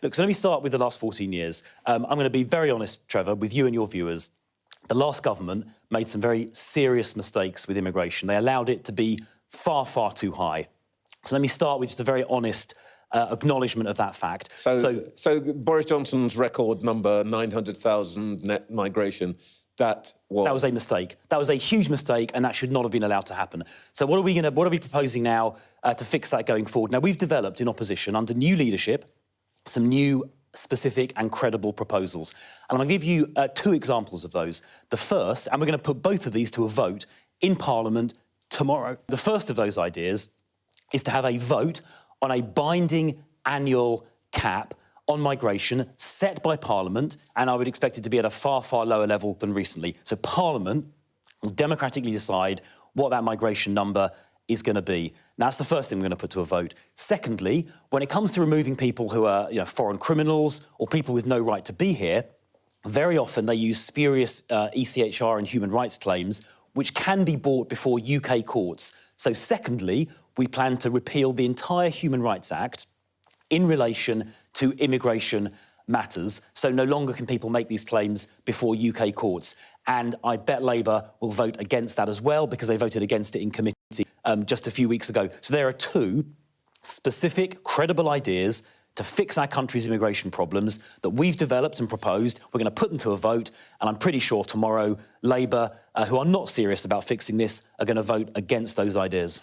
Look, so let me start with the last 14 years. I'm going to be very honest, Trevor, with you and your viewers. The last government made some very serious mistakes with immigration. They allowed it to be far, far too high. So let me start with just a very honest acknowledgement of that fact. So Boris Johnson's record number, 900,000 net migration, that was a mistake. That was a huge mistake, and that should not have been allowed to happen. So what are we proposing now to fix that going forward? Now, we've developed in opposition, under new leadership, some new specific and credible proposals. And I'm going to give you two examples of those. The first, and we're going to put both of these to a vote in Parliament tomorrow. The first of those ideas is to have a vote on a binding annual cap on migration set by Parliament, and I would expect it to be at a far, far lower level than recently. So Parliament will democratically decide what that migration number is going to be. Now, that's the first thing we're going to put to a vote. Secondly, when it comes to removing people who are foreign criminals or people with no right to be here, very often they use spurious ECHR and human rights claims, which can be brought before UK courts. So secondly, we plan to repeal the entire Human Rights Act in relation to immigration matters. So no longer can people make these claims before UK courts. And I bet Labour will vote against that as well, because they voted against it in committee just a few weeks ago. So there are two specific, credible ideas to fix our country's immigration problems that we've developed and proposed. We're going to put them to a vote, and I'm pretty sure tomorrow Labour, who are not serious about fixing this, are going to vote against those ideas.